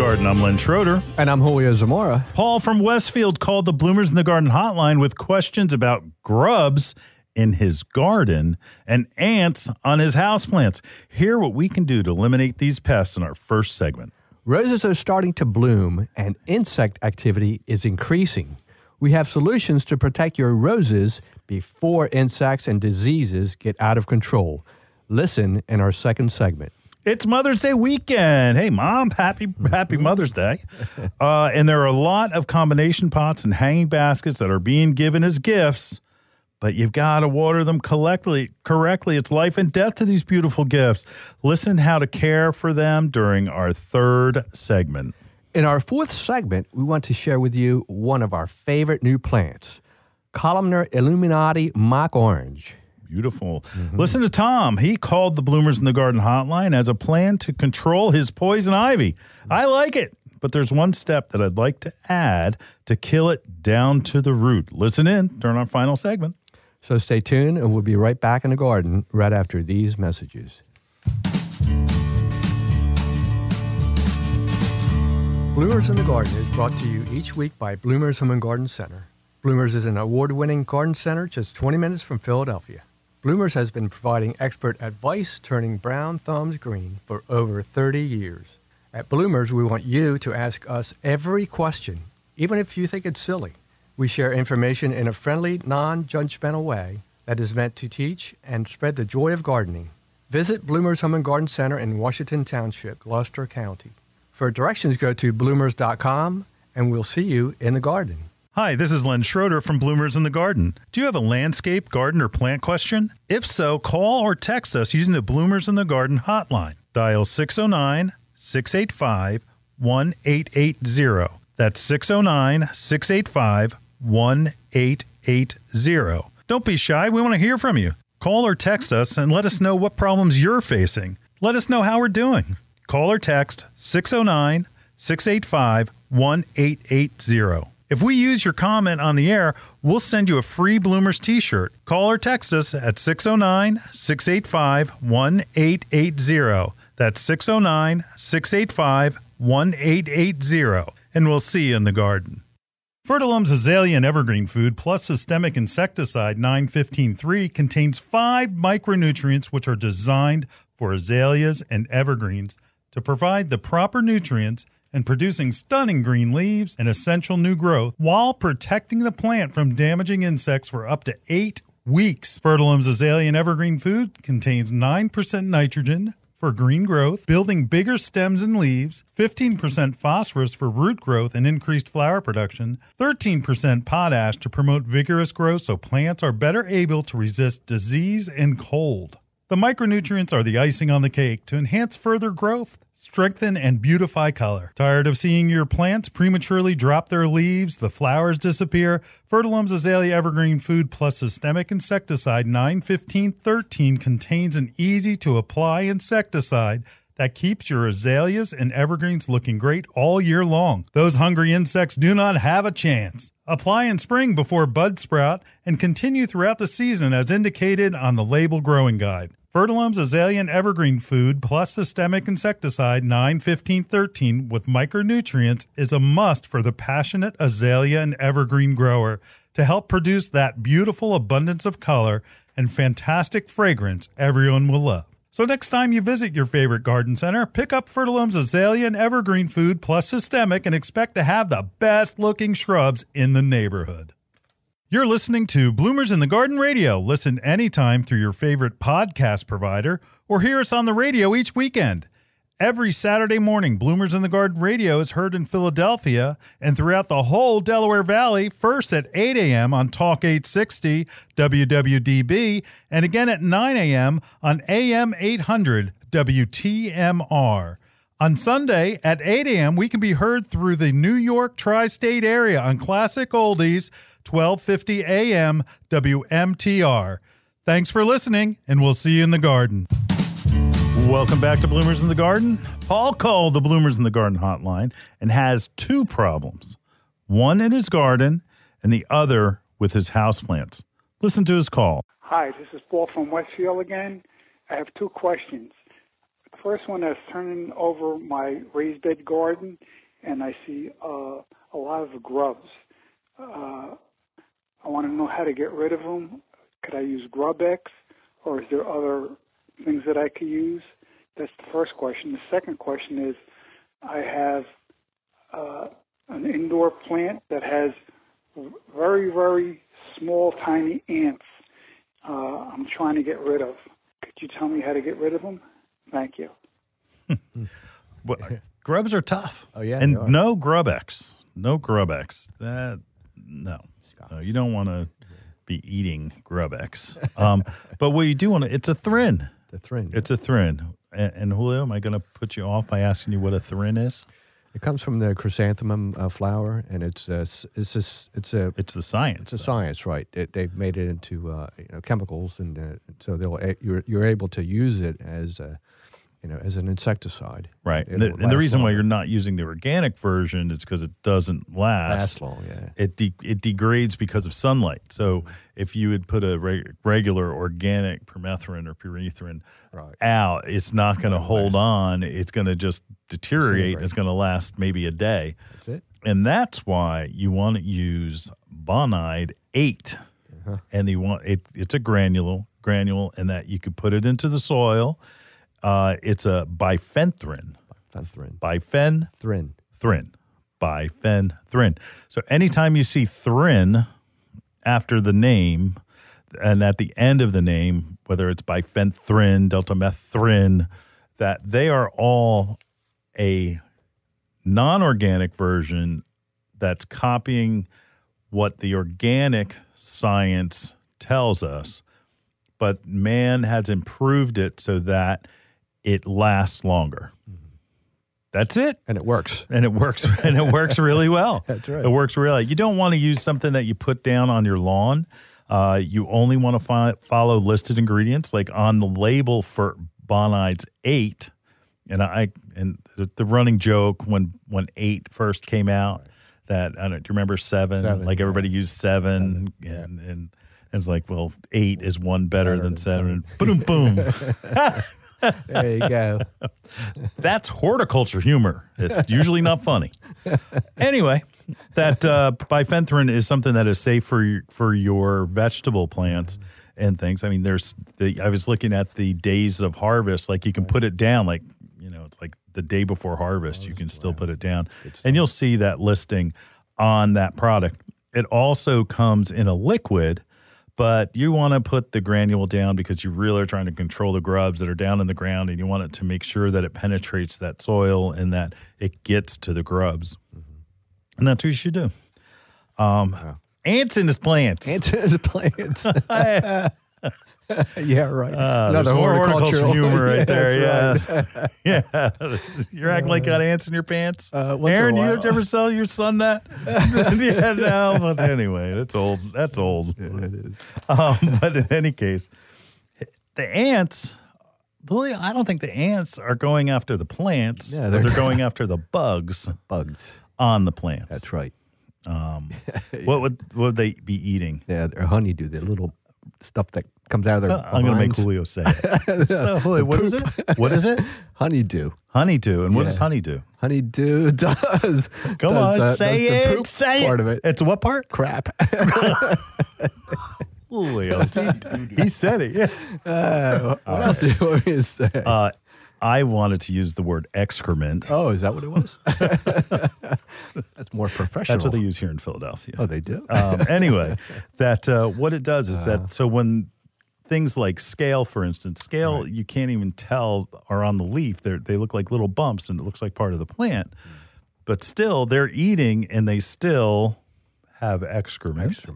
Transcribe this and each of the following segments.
Garden. I'm Len Schroeder. And I'm Julio Zamora. Paul from Westfield called the Bloomers in the Garden hotline with questions about grubs in his garden and ants on his houseplants. Hear what we can do to eliminate these pests in our first segment. Roses are starting to bloom and insect activity is increasing. We have solutions to protect your roses before insects and diseases get out of control. Listen in our second segment. It's Mother's Day weekend. Hey, Mom, happy Mother's Day. And there are a lot of combination pots and hanging baskets that are being given as gifts, but you've got to water them correctly. It's life and death to these beautiful gifts. Listen how to care for them during our third segment. In our fourth segment, we want to share with you one of our favorite new plants, columnar Illuminati mock orange. Beautiful. Listen to Tom. He called the Bloomers in the Garden hotline as a plan to control his poison ivy. I like it, but there's one step that I'd like to add to kill it down to the root. Listen in during our final segment. So stay tuned, and we'll be right back in the garden right after these messages. Bloomers in the Garden is brought to you each week by Bloomers Home and Garden Center. Bloomers is an award-winning garden center just 20 minutes from Philadelphia. Bloomers has been providing expert advice turning brown thumbs green for over 30 years. At Bloomers, we want you to ask us every question, even if you think it's silly. We share information in a friendly, non-judgmental way that is meant to teach and spread the joy of gardening. Visit Bloomers Home and Garden Center in Washington Township, Gloucester County. For directions, go to bloomers.com, and we'll see you in the garden. Hi, this is Len Schroeder from Bloomers in the Garden. Do you have a landscape, garden, or plant question? If so, call or text us using the Bloomers in the Garden hotline. Dial 609-685-1880. That's 609-685-1880. Don't be shy. We want to hear from you. Call or text us and let us know what problems you're facing. Let us know how we're doing. Call or text 609-685-1880. If we use your comment on the air, we'll send you a free Bloomers t-shirt. Call or text us at 609-685-1880. That's 609-685-1880. And we'll see you in the garden. Fertilum's Azalea and Evergreen Food plus Systemic Insecticide 915-3 contains 5 micronutrients which are designed for azaleas and evergreens to provide the proper nutrients and producing stunning green leaves and essential new growth while protecting the plant from damaging insects for up to 8 weeks. Fertilum's Azalea and Evergreen Food contains 9% nitrogen for green growth, building bigger stems and leaves, 15% phosphorus for root growth and increased flower production, 13% potash to promote vigorous growth so plants are better able to resist disease and cold. The micronutrients are the icing on the cake to enhance further growth, strengthen, and beautify color. Tired of seeing your plants prematurely drop their leaves, the flowers disappear? Fertilum's Azalea Evergreen Food plus Systemic Insecticide 915-13 contains an easy-to-apply insecticide that keeps your azaleas and evergreens looking great all year long. Those hungry insects do not have a chance. Apply in spring before bud sprout and continue throughout the season as indicated on the label growing guide. Fertilum's Azalea and Evergreen Food plus Systemic Insecticide 915-13 with micronutrients is a must for the passionate azalea and evergreen grower to help produce that beautiful abundance of color and fantastic fragrance everyone will love. So next time you visit your favorite garden center, pick up Fertilum's Azalea and Evergreen Food plus Systemic and expect to have the best looking shrubs in the neighborhood. You're listening to Bloomers in the Garden Radio. Listen anytime through your favorite podcast provider or hear us on the radio each weekend. Every Saturday morning, Bloomers in the Garden Radio is heard in Philadelphia and throughout the whole Delaware Valley, first at 8 a.m. on Talk 860 WWDB and again at 9 a.m. on AM 800 WTMR. On Sunday at 8 a.m., we can be heard through the New York tri-state area on Classic Oldies 1250 AM WMTR. Thanks for listening, and we'll see you in the garden. Welcome back to Bloomers in the Garden. Paul called the Bloomers in the Garden hotline and has 2 problems, one in his garden and the other with his houseplants. Listen to his call. Hi, this is Paul from Westfield again. I have 2 questions. first one that's turning over my raised bed garden, and I see a lot of grubs. I want to know how to get rid of them. Could I use GrubX, or is there other things that I could use? That's the first question. The second question is, I have an indoor plant that has very, very small, tiny ants. I'm trying to get rid of. Could you tell me how to get rid of them? Thank you. Well, grubs are tough. Oh, yeah. And no GrubX. No GrubX. No, you don't want to be eating GrubX. But what you do want to, it's a thrin. It's a thrin. And Julio, am I going to put you off by asking you what a thrin is? It comes from the chrysanthemum flower, and it's the science. It's the science, right? They've made it into chemicals, and so you're able to use it as as an insecticide. Right. And the reason why you're not using the organic version is because it doesn't last long. Yeah. It degrades because of sunlight. So if you would put a regular organic permethrin or pyrethrin out, it's not going to hold on. It's going to just deteriorate. It's going to last maybe a day. That's it. And that's why you want to use Bonide 8. And it's a granule, and that you could put it into the soil. It's a bifenthrin. Bifenthrin. So anytime you see thrin after the name and at the end of the name, whether it's bifenthrin, deltamethrin, that they are all a non-organic version that's copying what the organic science tells us, but man has improved it so that it lasts longer. That's it. And it works. And it works really well. That's right. It works really well. You don't want to use something that you put down on your lawn. You only want to follow listed ingredients, like on the label for Bonides 8. And the running joke when 8 first came out, that do you remember 7? Like everybody used 7. And it's like, well, 8 is one better than 7. Boom, boom. There you go. That's horticulture humor. It's usually not funny. Anyway, that bifenthrin is something that is safe for your vegetable plants and things. I mean, I was looking at the days of harvest. Like you can put it down, like it's like the day before harvest. You can still put it down, and you'll see that listing on that product. It also comes in a liquid. But you want to put the granule down because you really are trying to control the grubs that are down in the ground, and you want it to make sure that it penetrates that soil and that it gets to the grubs. And that's what you should do. Ants in his plants. Yeah, right. Another horticulture humor right there. Right. Yeah. You're acting like you got ants in your pants. Aaron, you ever tell your son that? Yeah, no. But anyway, that's old. Yeah, it is. But in any case, the ants, I don't think the ants are going after the plants. Yeah, they're going after the bugs. On the plants. That's right. What would they be eating? Yeah, they're honeydew. They're little stuff that comes out of their I'm going to make Julio say it. So, Julio, what is it? What is it? Honeydew. Honeydew. And what does honeydew? Honeydew does. Come on, say it. Say part it. Of it. It's what part? Crap. Julio. He said it. Yeah. What else do you want me to say? I wanted to use the word excrement. Oh, is that what it was? That's more professional. That's what they use here in Philadelphia. Oh, they do? Anyway, what it does is that, so when things like scale, for instance, you can't even tell are on the leaf. They look like little bumps, and it looks like part of the plant. But still, they're eating, and they still have excrement.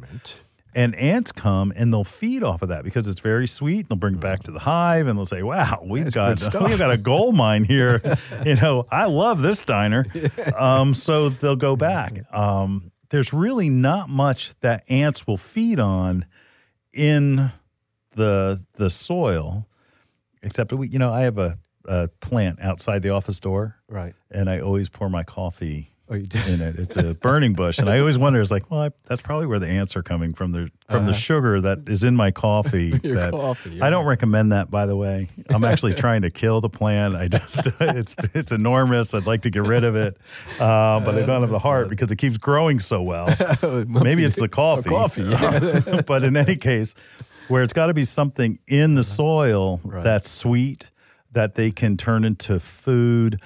And ants come and they'll feed off of that because it's very sweet. They'll bring it back to the hive and they'll say, "Wow, we've got a gold mine here. I love this diner." So they'll go back. There's really not much that ants will feed on in the soil, except I have a plant outside the office door, right? And I always pour my coffee Oh, you do? in it. It's a burning bush. And I always wonder, it's like, well, that's probably where the ants are coming from the sugar that is in my coffee. Coffee, yeah. I don't recommend that, by the way. I'm actually trying to kill the plant. It's enormous. I'd like to get rid of it. But I don't have the heart because it keeps growing so well. Maybe it's the coffee. Coffee, yeah. But in any case, where it's got to be something in the soil that's sweet, that they can turn into food.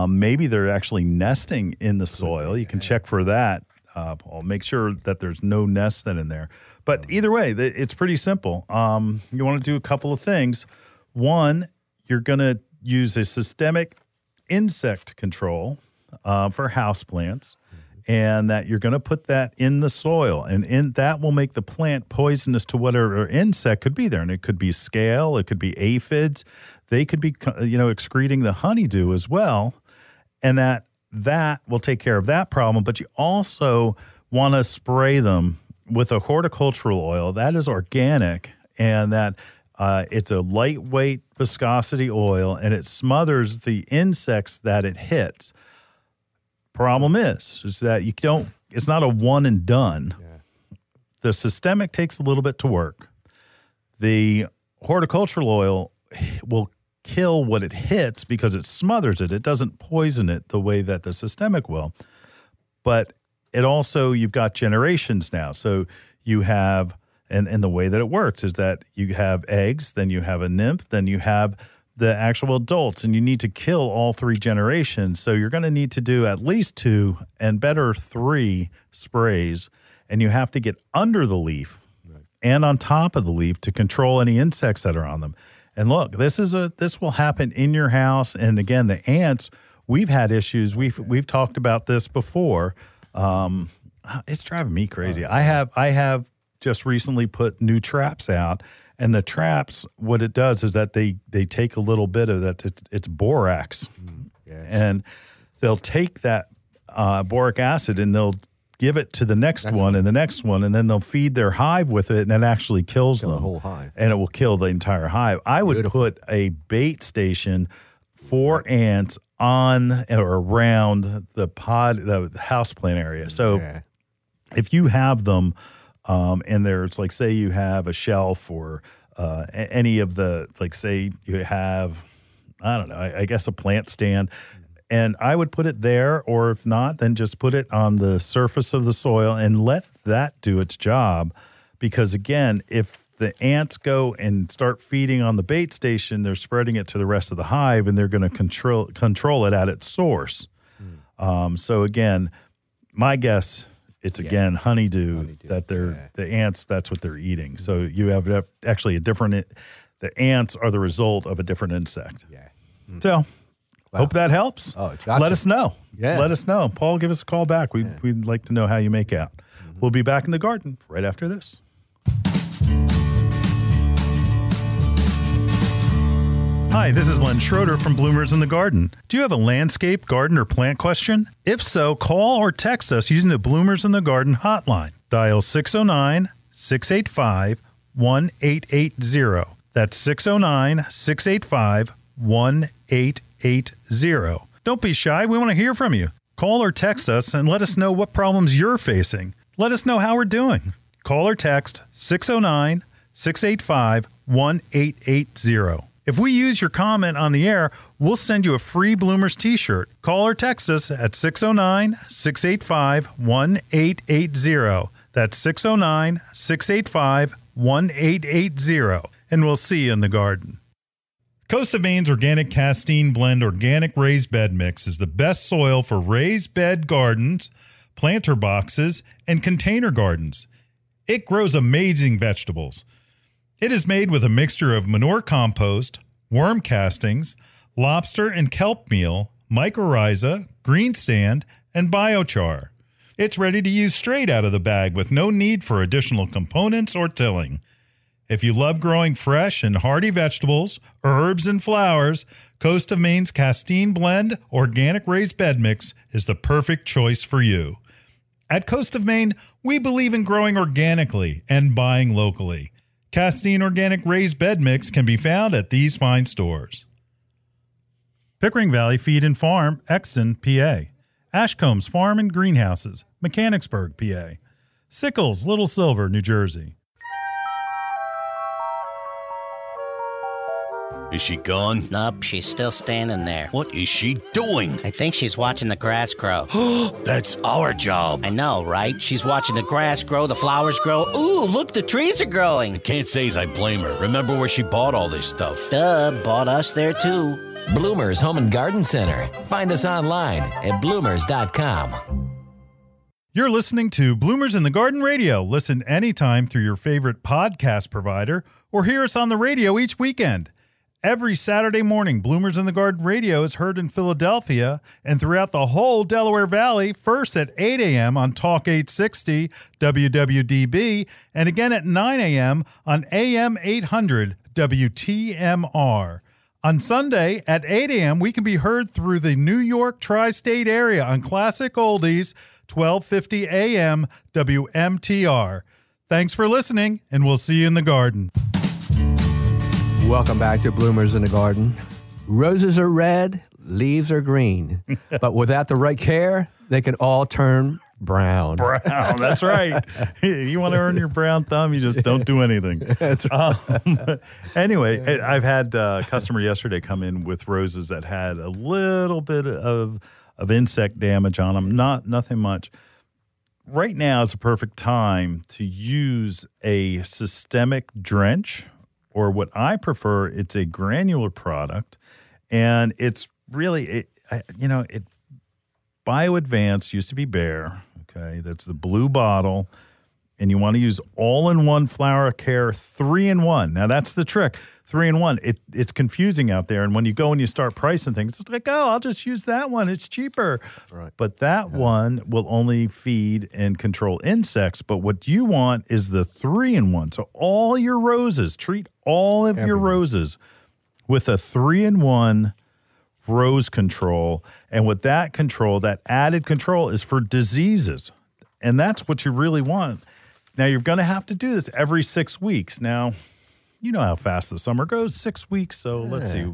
Maybe they're actually nesting in the soil. You can check for that, Paul. Make sure that there's no nest then in there. But either way, it's pretty simple. You want to do a couple of things. One, you're going to use a systemic insect control for houseplants, and that you're going to put that in the soil. And that will make the plant poisonous to whatever insect could be there. And it could be scale, it could be aphids. They could be, excreting the honeydew as well, and that will take care of that problem. But you also want to spray them with a horticultural oil that is organic, and that it's a lightweight viscosity oil, and it smothers the insects that it hits. Problem is that it's not a one and done. Yeah. The systemic takes a little bit to work. The horticultural oil will kill what it hits because it smothers it. It doesn't poison it the way that the systemic will. But it also, you've got generations now. So you have, and the way that it works is that you have eggs, then you have a nymph, then you have the actual adults, and you need to kill all 3 generations. So you're going to need to do at least 2 and better 3 sprays, and you have to get under the leaf and on top of the leaf to control any insects that are on them. And look, this will happen in your house. And again, the ants, we've had issues. We've talked about this before. It's driving me crazy. I have just recently put new traps out, and the traps, what it does is that they take a little bit of that. It's borax, and they'll take that boric acid and they'll give it to the next one and the next one, and then they'll feed their hive with it, and it actually kills them. The whole hive. And it will kill the entire hive. I would put a bait station for ants on or around the houseplant area. So if you have them, and there's like, say you have a shelf or any of the, like, say you have, I don't know, I guess a plant stand. And I would put it there, or if not, then just put it on the surface of the soil and let that do its job. Because again, if the ants go and start feeding on the bait station, they're spreading it to the rest of the hive, and they're going to control it at its source. So again, my guess, it's again honeydew that the ants, that's what they're eating. So you have actually the ants are the result of a different insect. So. Wow. Hope that helps. Oh, it's gotcha. Let us know. Yeah. Let us know. Paul, give us a call back. We'd like to know how you make out. We'll be back in the garden right after this. Hi, this is Len Schroeder from Bloomers in the Garden. Do you have a landscape, garden, or plant question? If so, call or text us using the Bloomers in the Garden hotline. Dial 609-685-1880. That's 609-685-1880. Don't be shy. We want to hear from you. Call or text us and let us know what problems you're facing. Let us know how we're doing. Call or text 609-685-1880. If we use your comment on the air, we'll send you a free Bloomers t-shirt. Call or text us at 609-685-1880. That's 609-685-1880. And we'll see you in the garden. Coast of Maine's Organic Castine Blend Organic Raised Bed Mix is the best soil for raised bed gardens, planter boxes, and container gardens. It grows amazing vegetables. It is made with a mixture of manure compost, worm castings, lobster and kelp meal, mycorrhiza, green sand, and biochar. It's ready to use straight out of the bag with no need for additional components or tilling. If you love growing fresh and hearty vegetables, herbs, and flowers, Coast of Maine's Castine Blend Organic Raised Bed Mix is the perfect choice for you. At Coast of Maine, we believe in growing organically and buying locally. Castine Organic Raised Bed Mix can be found at these fine stores. Pickering Valley Feed and Farm, Exton, PA. Ashcombs Farm and Greenhouses, Mechanicsburg, PA. Sickles, Little Silver, New Jersey. Is she gone? Nope, she's still standing there. What is she doing? I think she's watching the grass grow. That's our job. I know, right? She's watching the grass grow, the flowers grow. Ooh, look, the trees are growing. Can't say as I blame her. Remember where she bought all this stuff? Duh, bought us there too. Bloomers Home and Garden Center. Find us online at bloomers.com. You're listening to Bloomers in the Garden Radio. Listen anytime through your favorite podcast provider or hear us on the radio each weekend. Every Saturday morning, Bloomers in the Garden Radio is heard in Philadelphia and throughout the whole Delaware Valley, first at 8 a.m. on Talk 860 WWDB and again at 9 a.m. on AM 800 WTMR. On Sunday at 8 a.m., we can be heard through the New York tri-state area on Classic Oldies, 1250 a.m. WMTR. Thanks for listening, and we'll see you in the garden. Welcome back to Bloomers in the Garden. Roses are red, leaves are green, but without the right care, they can all turn brown. Brown, that's right. You want to earn your brown thumb, you just don't do anything. That's right. Anyway, I've had a customer yesterday come in with roses that had a little bit of insect damage on them, nothing much. Right now is a perfect time to use a systemic drench, or what I prefer, it's a granular product, and it's really, BioAdvance used to be Bayer, okay? That's the blue bottle, and you want to use all-in-one flower care 3-in-1. Now, that's the trick, 3-in-1. It's confusing out there, and when you go and you start pricing things, it's like, oh, I'll just use that one. It's cheaper. Right. But that one will only feed and control insects, but what you want is the 3-in-1. So all your roses, treat all of your roses with a 3-in-1 rose control. And with that control, that added control is for diseases. And that's what you really want. Now, you're going to have to do this every 6 weeks. Now, you know how fast the summer goes, 6 weeks. So let's see.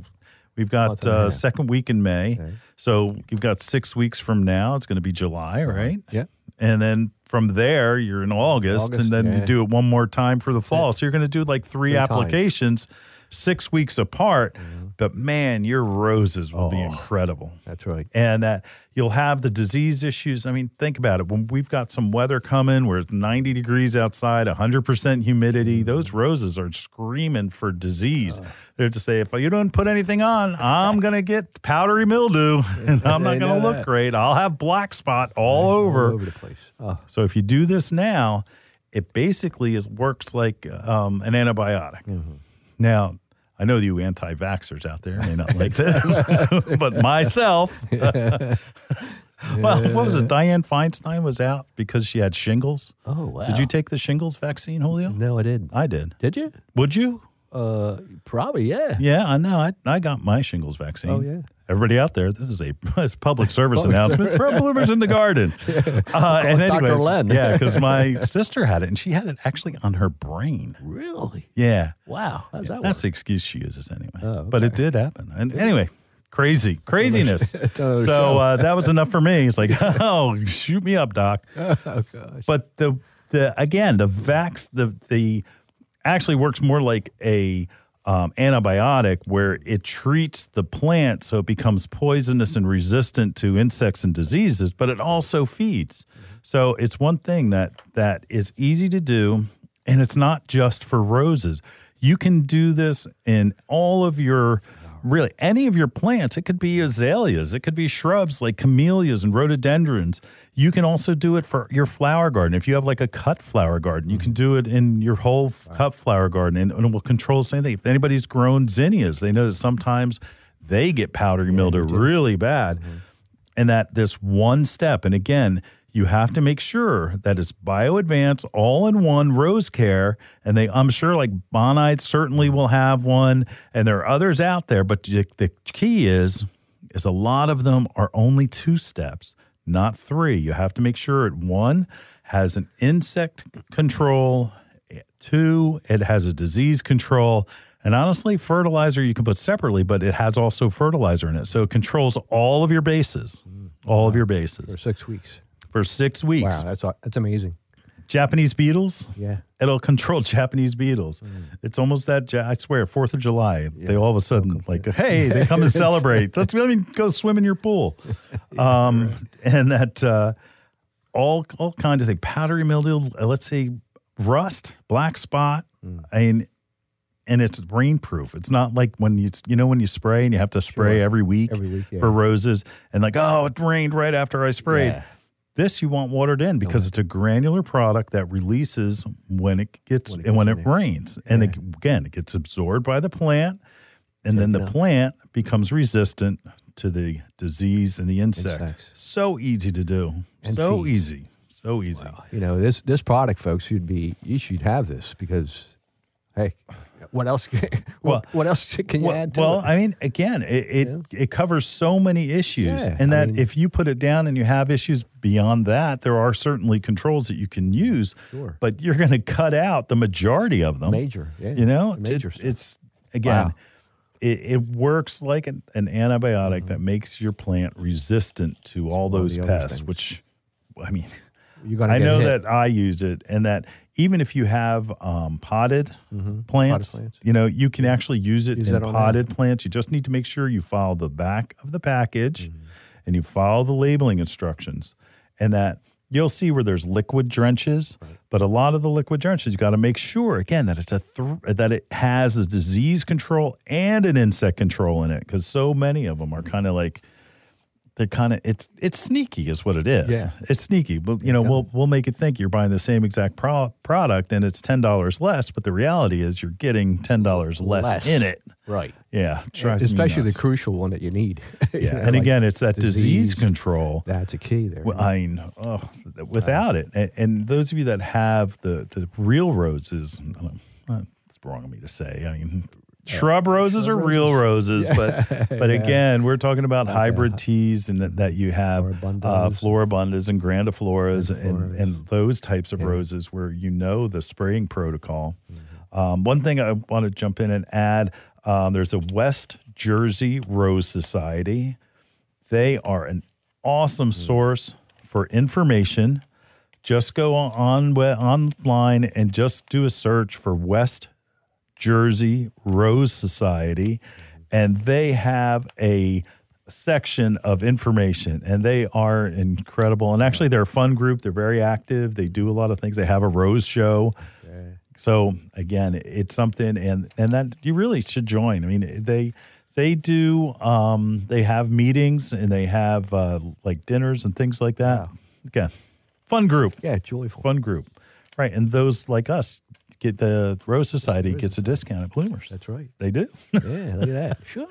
We've got second week in May. Okay. So you've got 6 weeks from now. It's going to be July, right? Yeah. And then from there, you're in August and then you do it one more time for the fall. Yeah. So you're going to do like three applications, 6 weeks apart. Mm-hmm. But, man, your roses will be incredible. That's right. And that you'll have the disease issues. I mean, think about it. When we've got some weather coming where it's 90 degrees outside, 100% humidity, those roses are screaming for disease. They're to say, if you don't put anything on, I'm going to get powdery mildew, and I'm not going to look great. I'll have black spot all over the place. So if you do this now, it basically works like an antibiotic. Mm-hmm. Now, I know you anti-vaxxers out there may not like this, but myself, well, what was it? Dianne Feinstein was out because she had shingles. Oh, wow. Did you take the shingles vaccine, Julio? No, I didn't. I did. Did you? Would you? Probably, yeah. Yeah, I know. I got my shingles vaccine. Oh, yeah. Everybody out there, this is a public service announcement from Bloomers in the Garden. And anyways, Dr. Len. Yeah, because my sister had it, and she had it actually on her brain. Really? Yeah. Wow. How does that work? That's the excuse she uses anyway. Oh, okay. But it did happen. And anyway, craziness. So that was enough for me. It's like, oh, shoot me up, doc. Oh, gosh. But the actually works more like a antibiotic where it treats the plant so it becomes poisonous and resistant to insects and diseases, but it also feeds. So it's one thing that is easy to do, and it's not just for roses. You can do this in all of your, really, any of your plants. It could be azaleas. It could be shrubs like camellias and rhododendrons. You can also do it for your flower garden. If you have like a cut flower garden, you can do it in your whole cut flower garden, and it will control the same thing. If anybody's grown zinnias, they know that sometimes they get powdery mildew really bad. Mm-hmm. And that this one step, and again, you have to make sure that it's BioAdvance all-in-one rose care, and I'm sure like Bonite certainly will have one, and there are others out there, but the key is a lot of them are only 2 steps, not 3. You have to make sure one has an insect control, 2, it has a disease control, and honestly, fertilizer you can put separately, but it has also fertilizer in it, so it controls all of your bases. all of your bases For 6 weeks. for 6 weeks. Wow, that's amazing. Japanese beetles. Yeah. It'll control Japanese beetles. It's almost that, I swear, 4th of July. They all of a sudden, like, hey, they come and celebrate. Let me go swim in your pool. And that all kinds of things. Powdery mildew, let's say rust, black spot. And it's rainproof. It's not like when when you spray and you have to spray every week for roses. And like, oh, it rained right after I sprayed. Yeah. This you want watered in because it's a granular product that releases when it rains. And it gets absorbed by the plant, and then the plant becomes resistant to the disease and the insect. So easy to do. And so feeds. easy. So easy. Wow. This product, folks, you should have this because, hey, what else? What else can you add to it? Well, I mean, again, it covers so many issues, and if you put it down and you have issues beyond that, there are certainly controls that you can use. Sure. But you're going to cut out the majority of them. Major, yeah. Major stuff. It's again. Wow. It works like an antibiotic that makes your plant resistant to all those pests, which, I mean, I know that I use it, and that even if you have potted plants, you can actually use it in potted plants. You just need to make sure you follow the back of the package and you follow the labeling instructions, and that you'll see where there's liquid drenches, but a lot of the liquid drenches, you got to make sure, again, that it's that it has a disease control and an insect control in it, because so many of them are kind of like, it's sneaky is what it is. Yeah. It's sneaky. But, we'll make it think you're buying the same exact product and it's $10 less, but the reality is you're getting $10 less in it. Right. Yeah. Especially the crucial one that you need. Yeah. And again, it's that disease control. That's a key there. Without it. And those of you that have the real roses, it's wrong of me to say. I mean, shrub roses are real roses, but again, we're talking about hybrid teas and that you have floribundas and grandifloras and those types of roses where the spraying protocol. One thing I want to jump in and add, there's a West Jersey Rose Society. They are an awesome source for information. Just go online and just do a search for West Jersey Rose Society, and they have a section of information, and they are incredible. And actually, they're a fun group. They're very active. They do a lot of things. They have a rose show. Okay. So again, it's something, and that you really should join. I mean, they do. They have meetings and they have like dinners and things like that. Wow. Again, fun group. Yeah, joyful. Fun group. Right, and those like us. Get the Rose Society gets a discount at Bloomers. That's right. They do. Yeah, look at that. Sure.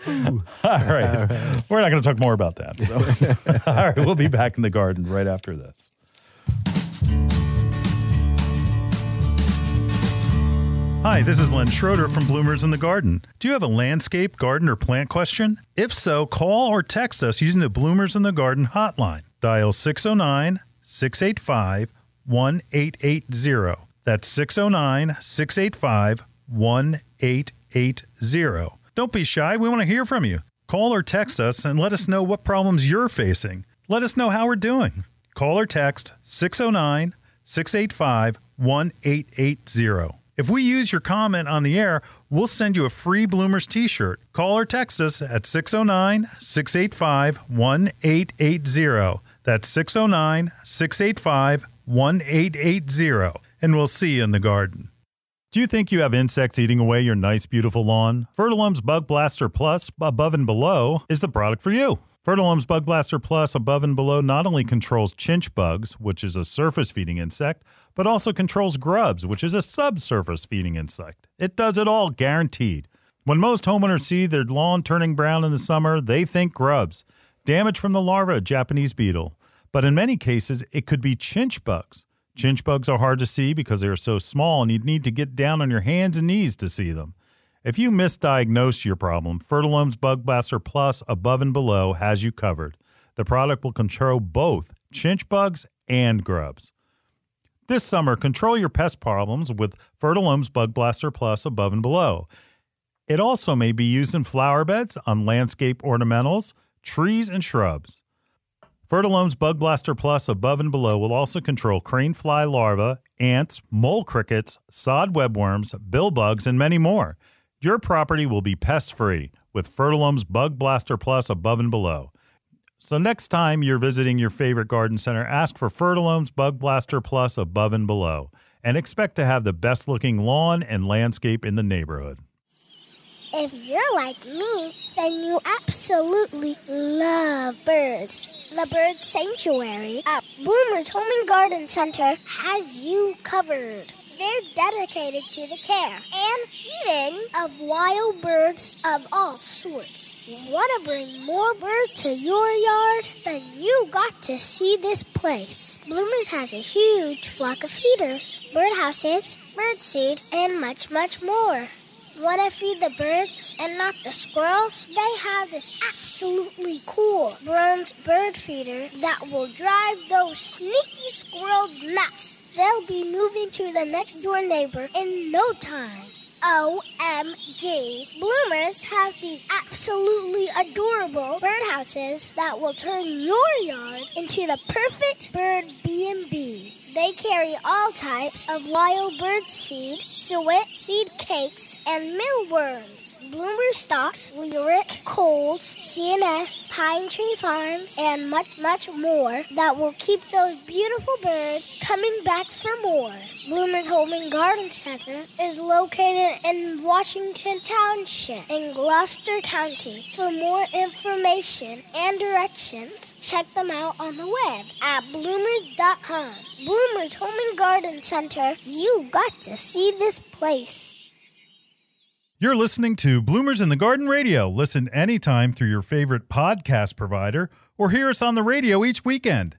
All right. We're not going to talk more about that. So. All right. We'll be back in the garden right after this. Hi, this is Len Schroeder from Bloomers in the Garden. Do you have a landscape, garden, or plant question? If so, call or text us using the Bloomers in the Garden hotline. Dial 609-685-1880. That's 609-685-1880. Don't be shy. We want to hear from you. Call or text us and let us know what problems you're facing. Let us know how we're doing. Call or text 609-685-1880. If we use your comment on the air, we'll send you a free Bloomers t-shirt. Call or text us at 609-685-1880. That's 609-685-1880. And we'll see you in the garden. Do you think you have insects eating away your nice, beautiful lawn? Fertilum's Bug Blaster Plus Above and Below is the product for you. Fertilum's Bug Blaster Plus Above and Below not only controls chinch bugs, which is a surface-feeding insect, but also controls grubs, which is a subsurface feeding insect. It does it all, guaranteed. When most homeowners see their lawn turning brown in the summer, they think grubs. Damage from the larva, a Japanese beetle. But in many cases, it could be chinch bugs. Chinch bugs are hard to see because they are so small and you'd need to get down on your hands and knees to see them. If you misdiagnose your problem, Fertilum's Bug Blaster Plus Above and Below has you covered. The product will control both chinch bugs and grubs. This summer, control your pest problems with Fertilum's Bug Blaster Plus Above and Below. It also may be used in flower beds, on landscape ornamentals, trees, and shrubs. Fertilome's Bug Blaster Plus Above and Below will also control crane fly larvae, ants, mole crickets, sod webworms, bill bugs, and many more. Your property will be pest-free with Fertilome's Bug Blaster Plus Above and Below. So next time you're visiting your favorite garden center, ask for Fertilome's Bug Blaster Plus Above and Below and expect to have the best-looking lawn and landscape in the neighborhood. If you're like me, then you absolutely love birds. The Bird Sanctuary at Bloomer's Home and Garden Center has you covered. They're dedicated to the care and feeding of wild birds of all sorts. Want to bring more birds to your yard? Then you got to see this place. Bloomers has a huge flock of feeders, birdhouses, birdseed, and much, much more. Want to feed the birds and not the squirrels? They have this absolutely cool bronze bird feeder that will drive those sneaky squirrels nuts. They'll be moving to the next door neighbor in no time. OMG. Bloomers have these absolutely adorable birdhouses that will turn your yard into the perfect bird B&B. They carry all types of wild bird seed, suet, seed cakes, and mealworms. Bloomer stocks Lyric, Coles, CNS, Pine Tree Farms, and much, much more that will keep those beautiful birds coming back for more. Bloomer's Home and Garden Center is located in Washington Township in Gloucester County. For more information and directions, check them out on the web at bloomers.com. Bloomer's Home and Garden Center, you got to see this place. You're listening to Bloomers in the Garden Radio. Listen anytime through your favorite podcast provider or hear us on the radio each weekend.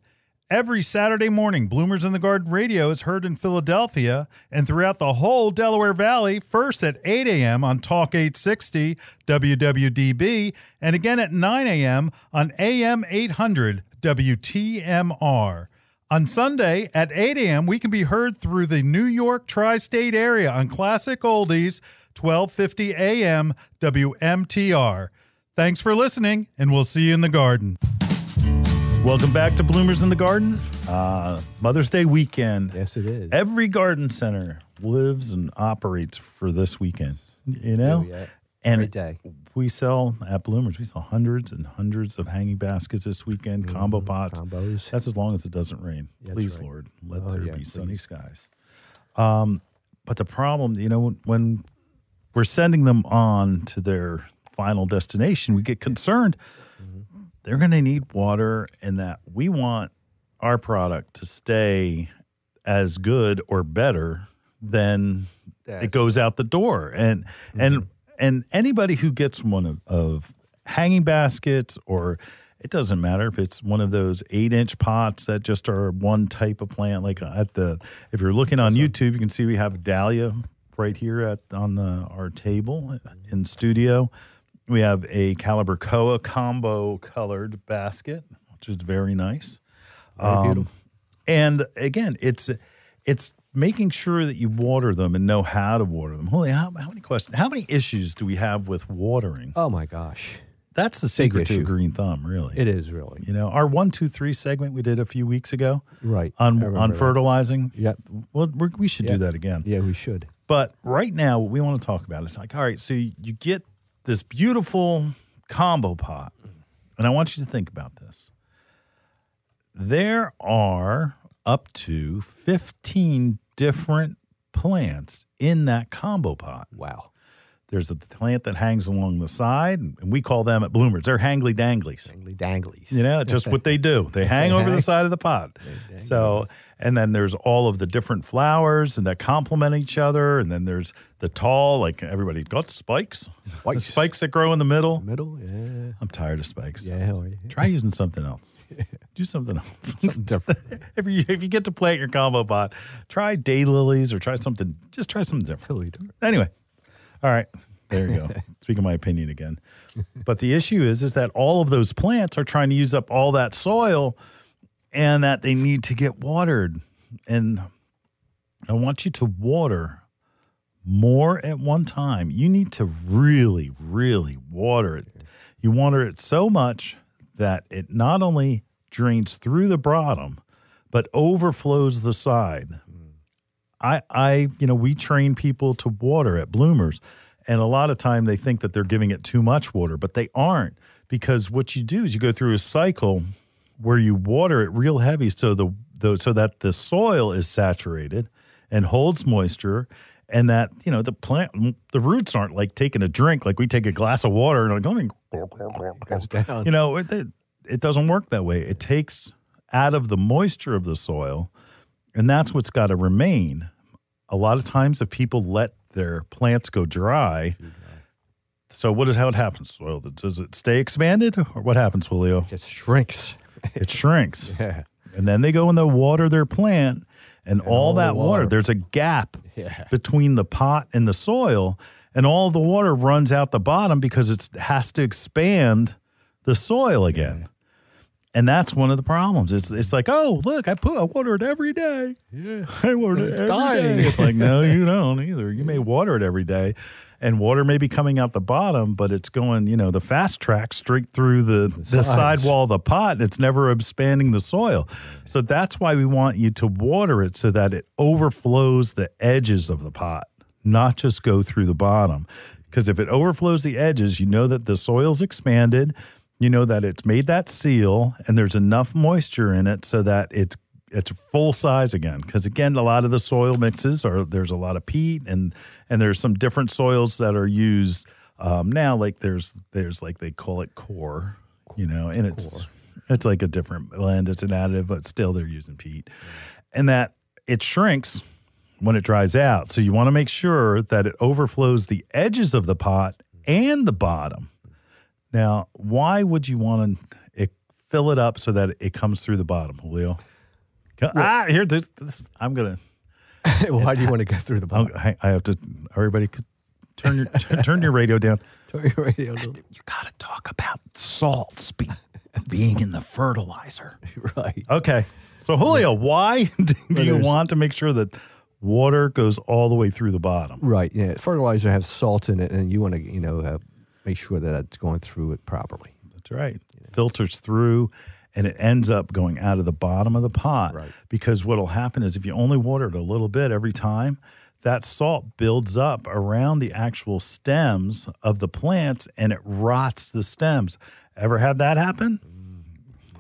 Every Saturday morning, Bloomers in the Garden Radio is heard in Philadelphia and throughout the whole Delaware Valley, first at 8 a.m. on Talk 860 WWDB and again at 9 a.m. on AM 800 WTMR. On Sunday at 8 a.m., we can be heard through the New York tri-state area on Classic Oldies 1250 AM WMTR. Thanks for listening, and we'll see you in the garden. Welcome back to Bloomers in the Garden. Mother's Day weekend. Yes, it is. Every garden center lives and operates for this weekend, you know? Yeah. And Every day. we sell at Bloomers, we sell hundreds and hundreds of hanging baskets this weekend, combo pots. Combos. That's as long as it doesn't rain. That's Please, right. Lord, let Oh, there yeah, be sunny please. skies. But the problem, you know, when we're sending them on to their final destination, we get concerned. They're going to need water, and that we want our product to stay as good or better than it goes out the door. And anybody who gets one of hanging baskets, or it doesn't matter if it's one of those 8-inch pots that just are one type of plant. Like if you're looking on YouTube, you can see we have dahlia right here on our table in studio. We have a Calibracoa combo colored basket, which is very nice. Very beautiful. And again, it's making sure that you water them and know how to water them. Holy, how many questions? How many issues do we have with watering? Oh, my gosh. That's the secret to a issue. green thumb, really. It is, really. You know, our 1, 2, 3 segment we did a few weeks ago, Right. on fertilizing. Yep. Well, we should do that again. Yeah, we should. But right now, what we want to talk about is like, all right, so you get this beautiful combo pot, and I want you to think about this. There are up to 15 different plants in that combo pot. Wow. There's the plant that hangs along the side, and we call them at Bloomers. They're hangly danglies. Dangly danglies. You know, just what they do. They hang over the side of the pot. So, and then there's all of the different flowers and that complement each other. And then there's the tall, like everybody got spikes. The spikes that grow in the middle. Middle, yeah. I'm tired of spikes. Yeah, hell yeah. Try using something else. Do something else. Something different. if you get to plant your combo pot, try daylilies or try something. Just try something different. Totally different. Anyway, all right, there you go. Speaking my opinion again. But the issue is that all of those plants are trying to use up all that soil, and that they need to get watered. And I want you to water more at one time. You need to really, really water it. You water it so much that it not only drains through the bottom, but overflows the side. We train people to water at Bloomers, and a lot of time they think that they're giving it too much water, but they aren't, because what you do is you go through a cycle where you water it real heavy so that the soil is saturated and holds moisture, and that the plant, the roots aren't like taking a drink like we take a glass of water and like Goes down. It doesn't work that way. It takes out of the moisture of the soil, and that's what's got to remain. A lot of times if people let their plants go dry, so how it happens? Soil, does it stay expanded, or what happens, Julio? It shrinks. It shrinks. Yeah. And then they go and they water their plant, and all that water, there's a gap between the pot and the soil, and all the water runs out the bottom because it has to expand the soil again. Yeah. And that's one of the problems. It's like, oh, look, I water it every day. Yeah. I water it every day. It's like, no, you don't either. You may water it every day, and water may be coming out the bottom, but it's going, the fast track straight through the side wall of the pot, and it's never expanding the soil. So that's why we want you to water it so that it overflows the edges of the pot, not just go through the bottom. Because if it overflows the edges, you know that the soil's expanded, you know that it's made that seal, and there's enough moisture in it so that it's full size again. Because again, a lot of the soil mixes there's a lot of peat, and there's some different soils that are used now. Like there's like they call it core, and it's like a different blend. It's an additive, but still they're using peat, and that it shrinks when it dries out. So you want to make sure that it overflows the edges of the pot and the bottom. Now, why would you want to fill it up so that it comes through the bottom, Julio? Here, I'm going to. Why do you want to get through the bottom? I have to, everybody, turn your radio down. Turn your radio down. You got to talk about salts being in the fertilizer. Right. Okay. So, Julio, why do you want to make sure that water goes all the way through the bottom? Right. Yeah. Fertilizer has salt in it, and you want to, make sure that it's going through it properly. That's right. Filters through, and it ends up going out of the bottom of the pot. Right. Because what will happen is if you only water it a little bit every time, that salt builds up around the actual stems of the plants, and it rots the stems. Ever had that happen?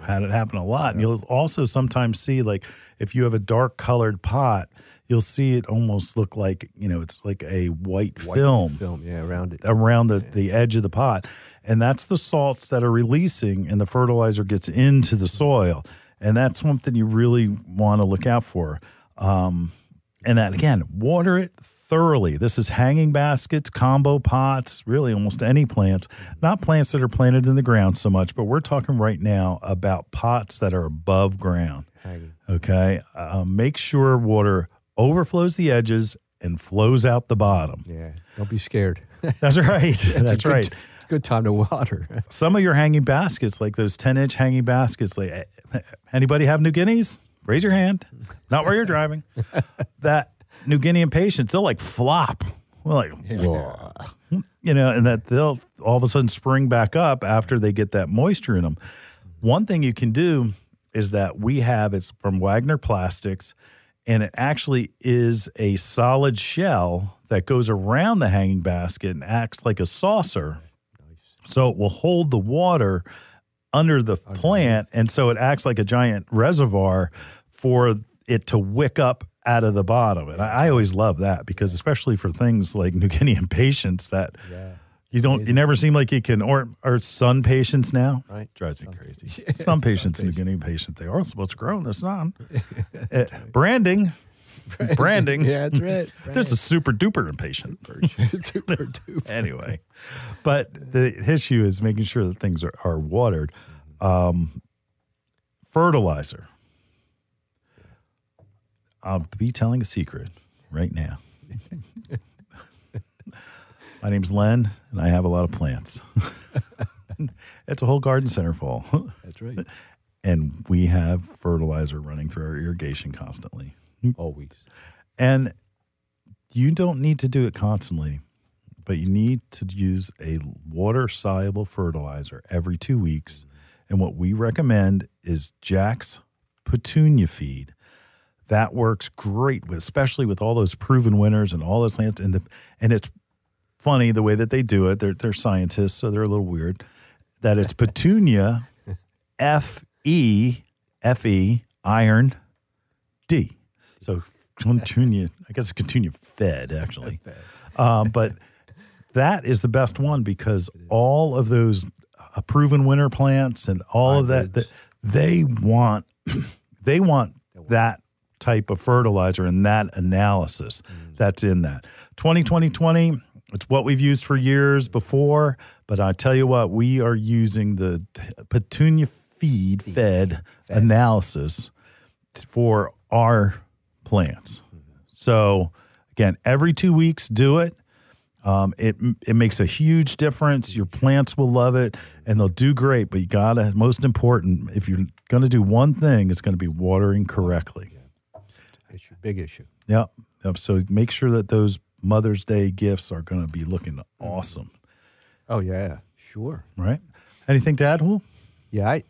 Had it happen a lot. Yeah. And you'll also sometimes see, like, if you have a dark colored pot, you'll see it almost look like, it's like a white film. Around it. Around the edge of the pot. And that's the salts that are releasing, and the fertilizer gets into the soil. And that's something you really want to look out for. And that, again, water it thoroughly. This is hanging baskets, combo pots, really almost any plants. Not plants that are planted in the ground so much, but we're talking right now about pots that are above ground. Okay? Make sure water overflows the edges and flows out the bottom. Yeah, don't be scared. That's right. That's right. It's a good time to water. Some of your hanging baskets, like those 10-inch hanging baskets, like anybody have New Guineas? Raise your hand. Not where you're driving. That New Guinean patients, they'll like flop. We're like, and that they'll all of a sudden spring back up after they get that moisture in them. One thing you can do is that it's from Wagner Plastics, and it actually is a solid shell that goes around the hanging basket and acts like a saucer. So it will hold the water under the plant, and so it acts like a giant reservoir for it to wick up out of the bottom. And I always love that, because especially for things like New Guinean patients that you never seem like you can, or sun patients now. Right. Drives me crazy. Some patients, New Guinean patients, they are supposed to grow in the sun. Branding. Yeah, that's right. This is super duper impatient. Super duper. Anyway, but the issue is making sure that things are watered. Fertilizer. I'll be telling a secret right now. My name's Len, and I have a lot of plants. It's a whole garden center full. That's right. And we have fertilizer running through our irrigation constantly. Always. And you don't need to do it constantly, but you need to use a water-soluble fertilizer every 2 weeks. And what we recommend is Jack's Petunia Feed. That works great, especially with all those proven winners and all those plants. And it's funny the way that they do it. They're scientists, so they're a little weird. That it's Petunia, Fe, iron, D. So Petunia, I guess it's Petunia Fed, actually. But that is the best one because all of those proven winner plants and all of that, they want that type of fertilizer and that analysis that's in that. 2020, it's what we've used for years before, but I tell you what, we are using the Petunia Fed analysis for our plants. So again, every 2 weeks, do it. It makes a huge difference. Your plants will love it, and they'll do great. But you gotta, most important, if you're going to do one thing, it's going to be watering correctly. Big issue. Yep. So make sure that those Mother's Day gifts are going to be looking awesome. Oh yeah, sure. Right. Anything to add, Will? Yeah, I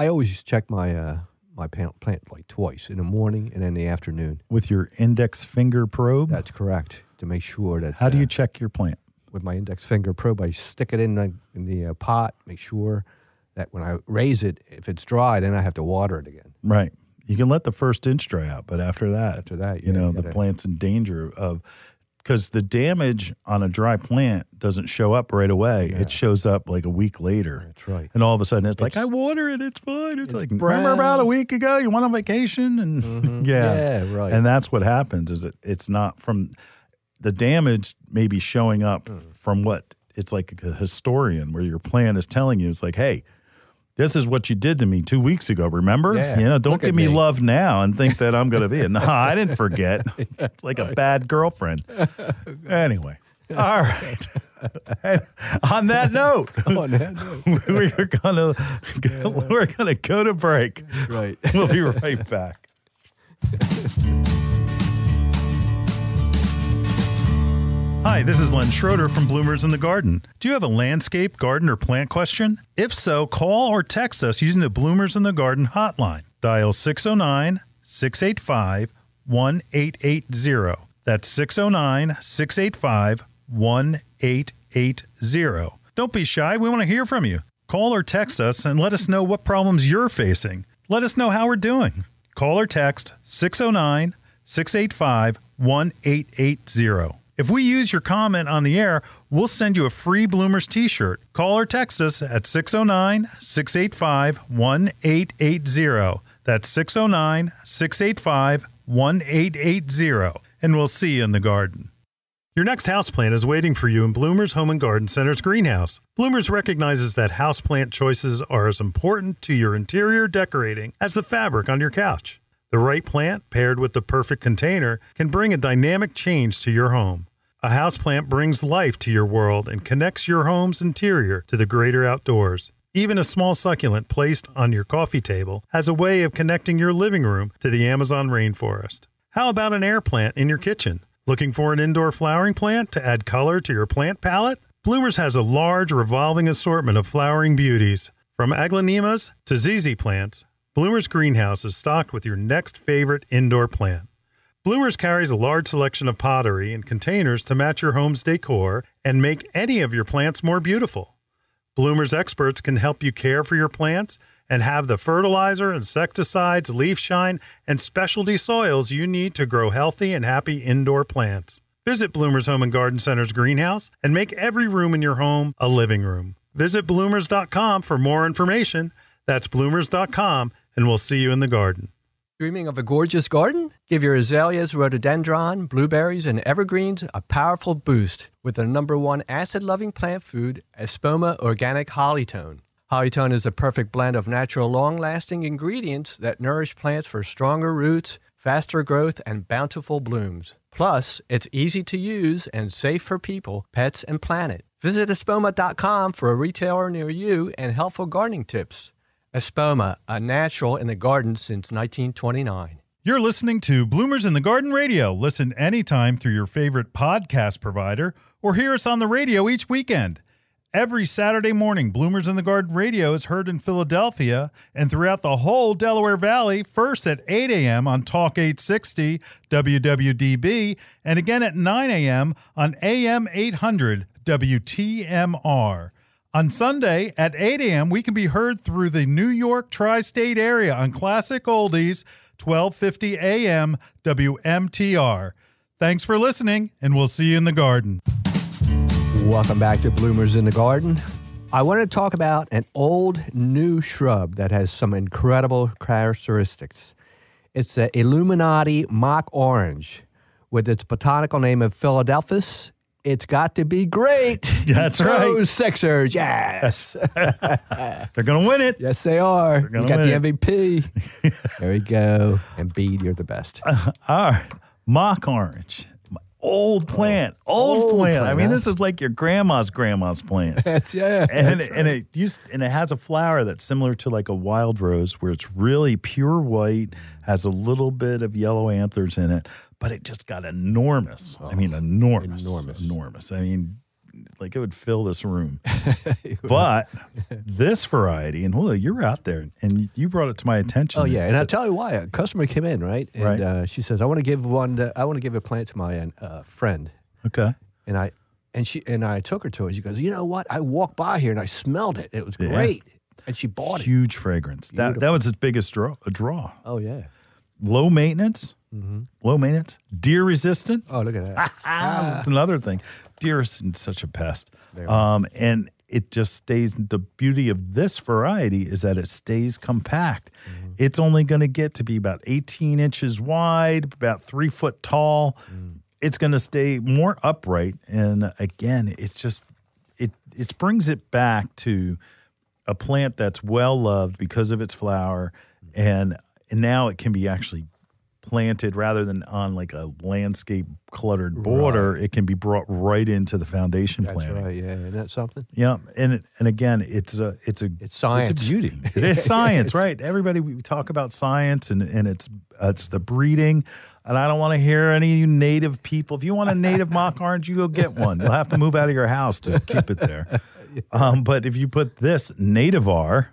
always check my my plant like twice, in the morning and in the afternoon. With your index finger probe? That's correct. To make sure that. How do you check your plant? With my index finger probe, I stick it in the pot, make sure that when I raise it, if it's dry, then I have to water it again. Right. You can let the first inch dry out, but after that, the plant's in danger of, because the damage on a dry plant doesn't show up right away. Yeah. It shows up like a week later. That's right. And all of a sudden it's like, I water it, it's fine. It's like, brown. Remember about a week ago, you went on vacation? And yeah, right. And that's what happens is it's not from, the damage may be showing up from what, it's like a historian where your plant is telling you, it's like, hey, this is what you did to me 2 weeks ago, remember? Yeah. Don't give me love now and think that I'm going to be. No, I didn't forget. It's like a bad girlfriend. Anyway, all right. And on that note, we're gonna go to break. Right. We'll be right back. Hi, this is Len Schroeder from Bloomers in the Garden. Do you have a landscape, garden, or plant question? If so, call or text us using the Bloomers in the Garden hotline. Dial 609-685-1880. That's 609-685-1880. Don't be shy. We want to hear from you. Call or text us and let us know what problems you're facing. Let us know how we're doing. Call or text 609-685-1880. If we use your comment on the air, we'll send you a free Bloomers t-shirt. Call or text us at 609-685-1880. That's 609-685-1880. And we'll see you in the garden. Your next houseplant is waiting for you in Bloomers Home and Garden Center's greenhouse. Bloomers recognizes that houseplant choices are as important to your interior decorating as the fabric on your couch. The right plant, paired with the perfect container, can bring a dynamic change to your home. A houseplant brings life to your world and connects your home's interior to the greater outdoors. Even a small succulent placed on your coffee table has a way of connecting your living room to the Amazon rainforest. How about an air plant in your kitchen? Looking for an indoor flowering plant to add color to your plant palette? Bloomers has a large revolving assortment of flowering beauties. From aglaonemas to ZZ plants, Bloomers Greenhouse is stocked with your next favorite indoor plant. Bloomers carries a large selection of pottery and containers to match your home's decor and make any of your plants more beautiful. Bloomers experts can help you care for your plants and have the fertilizer, insecticides, leaf shine, and specialty soils you need to grow healthy and happy indoor plants. Visit Bloomers Home and Garden Center's greenhouse and make every room in your home a living room. Visit bloomers.com for more information. That's bloomers.com, and we'll see you in the garden. Dreaming of a gorgeous garden? Give your azaleas, rhododendron, blueberries, and evergreens a powerful boost with the #1 acid-loving plant food, Espoma Organic Hollytone. Hollytone is a perfect blend of natural, long-lasting ingredients that nourish plants for stronger roots, faster growth, and bountiful blooms. Plus, it's easy to use and safe for people, pets, and planet. Visit espoma.com for a retailer near you and helpful gardening tips. Espoma, a natural in the garden since 1929. You're listening to Bloomers in the Garden Radio. Listen anytime through your favorite podcast provider or hear us on the radio each weekend. Every Saturday morning, Bloomers in the Garden Radio is heard in Philadelphia and throughout the whole Delaware Valley, first at 8 a.m. on Talk 860 WWDB, and again at 9 a.m. on AM 800 WTMR. On Sunday at 8 a.m., we can be heard through the New York tri-state area on Classic Oldies, 1250 a.m. WMTR. Thanks for listening, and we'll see you in the garden. Welcome back to Bloomers in the Garden. I want to talk about an old new shrub that has some incredible characteristics. It's the Illuminati mock orange. With its botanical name of Philadelphus, it's got to be great. That's right. Those Sixers, yes. They're going to win it. Yes, they are. You got the win MVP. There we go. Embiid, you're the best. All right. Mock orange. Old plant. Old plant. I mean, this is like your grandma's plant. Yeah. And it has a flower that's similar to like a wild rose, where it's really pure white, has a little bit of yellow anthers in it, but it just got enormous. I mean, enormous. I mean, like it would fill this room. But this variety, and Julio, you were out there and you brought it to my attention. Oh yeah, and I'll tell you why. A customer came in, right? And she says, I want to give a plant to my friend. Okay. And I took her to it. She goes, you know what? I walked by here and I smelled it. It was great. And she bought it. Huge fragrance. That was its biggest draw. Oh yeah. Low maintenance. Mm-hmm. Low maintenance. Deer resistant. Oh, look at that. That's another thing. Deer is such a pest. And it just stays. The beauty of this variety is that it stays compact. Mm-hmm. It's only going to get to be about 18 inches wide, about 3 foot tall. Mm. It's going to stay more upright. And again, it's just, it brings it back to a plant that's well loved because of its flower. And now it can be actually planted rather than on like a landscape cluttered border. Right. It can be brought right into the foundation planting. That's right. Yeah, isn't that something? Yeah, and again, it's science. It's a beauty. It is science, right? Everybody, we talk about science, and it's the breeding. And I don't want to hear any of you native people. If you want a native mock orange, you go get one. You'll have to move out of your house to keep it there. But if you put this nativar,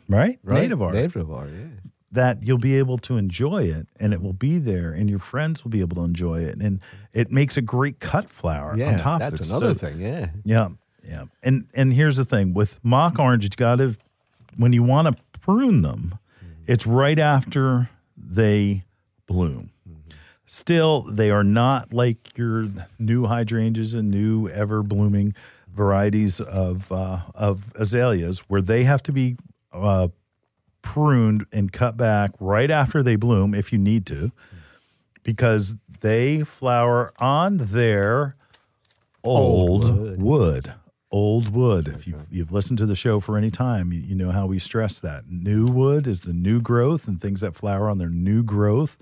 right? Nativar, yeah. That you'll be able to enjoy it, and it will be there, and your friends will be able to enjoy it, and it makes a great cut flower on top of it. That's another thing, yeah. And here's the thing with mock orange, it's got to, when you want to prune them, it's right after they bloom. Mm-hmm. Still, they are not like your new hydrangeas and new ever blooming varieties of azaleas, where they have to be pruned and cut back right after they bloom if you need to, because they flower on their old wood. Old wood. If you've listened to the show for any time, you know how we stress that. New wood is the new growth, and things that flower on their new growth,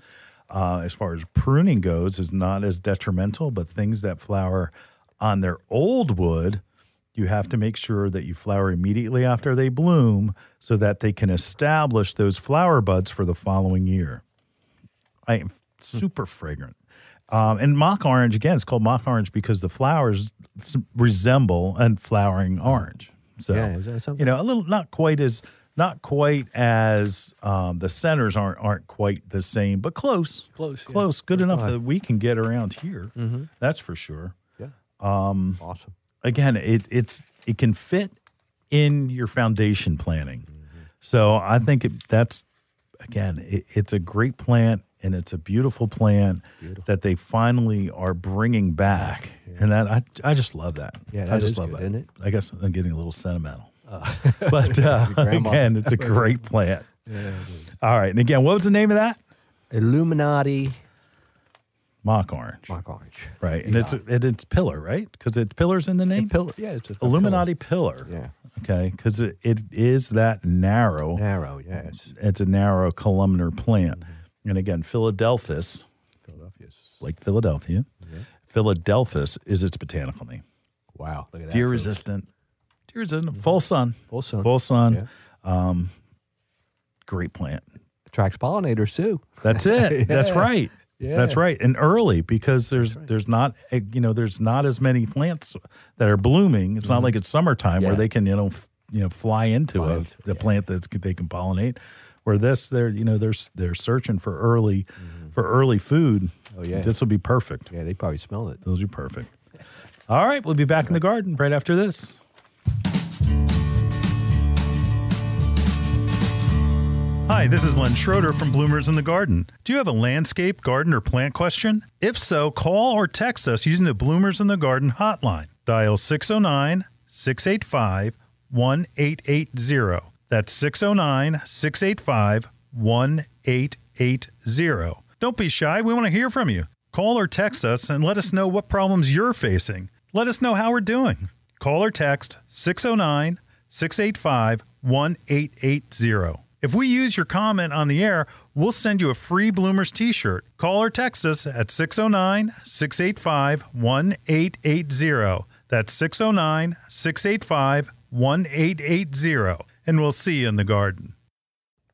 as far as pruning goes, is not as detrimental, but things that flower on their old wood, you have to make sure that you flower immediately after they bloom so that they can establish those flower buds for the following year. Super fragrant. And mock orange, again, it's called mock orange because the flowers resemble a flowering orange. So, is that something? a little, not quite as the centers aren't quite the same, but close. Close. Good enough that we can get around here. Mm-hmm. That's for sure. Yeah. Awesome. Again, it can fit in your foundation planning. Mm-hmm. So I think it's a great plant, and it's a beautiful plant that they finally are bringing back. Yeah. And that I just love that. Yeah, I just love good, that. Isn't it? I guess I'm getting a little sentimental. But again, it's a great plant. Yeah, all right. And again, what was the name of that? Illuminati mock orange. Right. And it's pillar, right? Because it's pillars in the name? Pillar. Yeah, it's a Illuminati pillar. Yeah. Okay. Because it is that narrow. Narrow, yes. It's a narrow columnar plant. Mm-hmm. And again, Philadelphus. Like Philadelphia. Mm-hmm. Philadelphus is its botanical name. Wow. Look at that. Deer resistant. Full sun. Full sun. Yeah. Great plant. Attracts pollinators too. That's it. That's right. Yeah. That's right. And early, because there's not as many plants that are blooming. It's not like it's summertime where they can fly into a plant that they can pollinate. Where they're searching for early food. Oh yeah, this will be perfect. Yeah, they probably smelled it. Those are perfect. All right, we'll be back in the garden right after this. Hi, this is Len Schroeder from Bloomers in the Garden. Do you have a landscape, garden, or plant question? If so, call or text us using the Bloomers in the Garden hotline. Dial 609-685-1880. That's 609-685-1880. Don't be shy. We want to hear from you. Call or text us and let us know what problems you're facing. Let us know how we're doing. Call or text 609-685-1880. If we use your comment on the air, we'll send you a free Bloomers t-shirt. Call or text us at 609-685-1880. That's 609-685-1880. And we'll see you in the garden.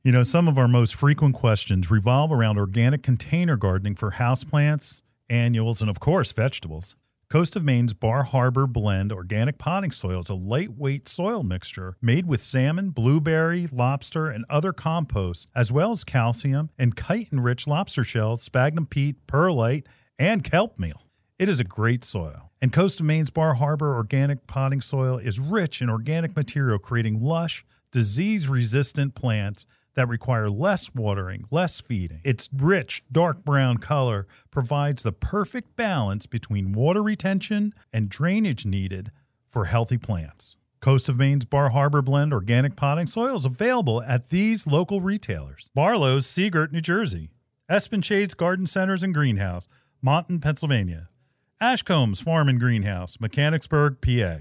You know, some of our most frequent questions revolve around organic container gardening for houseplants, annuals, and of course, vegetables. Coast of Maine's Bar Harbor Blend Organic Potting Soil is a lightweight soil mixture made with salmon, blueberry, lobster, and other composts, as well as calcium and chitin-rich lobster shells, sphagnum peat, perlite, and kelp meal. It is a great soil. And Coast of Maine's Bar Harbor Organic Potting Soil is rich in organic material, creating lush, disease-resistant plants that require less watering, less feeding. Its rich, dark brown color provides the perfect balance between water retention and drainage needed for healthy plants. Coast of Maine's Bar Harbor Blend Organic Potting Soil is available at these local retailers: Barlow's, Seagirt, New Jersey; Espenshades Garden Centers and Greenhouse, Monton, Pennsylvania; Ashcombs Farm and Greenhouse, Mechanicsburg, PA.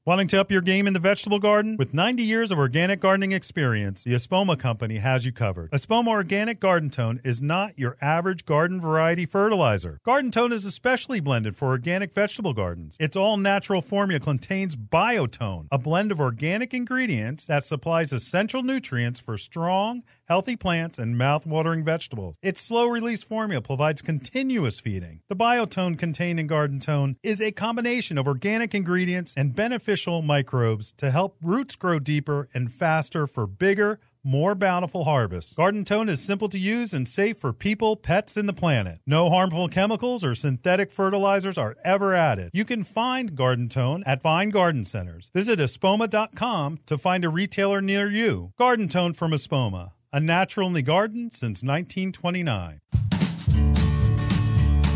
Wanting to up your game in the vegetable garden? With 90 years of organic gardening experience, the Espoma Company has you covered. Espoma Organic Garden Tone is not your average garden variety fertilizer. Garden Tone is especially blended for organic vegetable gardens. Its all-natural formula contains Biotone, a blend of organic ingredients that supplies essential nutrients for strong, healthy plants and mouth-watering vegetables. Its slow-release formula provides continuous feeding. The Biotone contained in Garden Tone is a combination of organic ingredients and beneficial microbes to help roots grow deeper and faster for bigger, more bountiful harvests. Garden Tone is simple to use and safe for people, pets, and the planet. No harmful chemicals or synthetic fertilizers are ever added. You can find Garden Tone at fine garden centers. Visit espoma.com to find a retailer near you. Garden Tone from Espoma, a natural in the garden since 1929.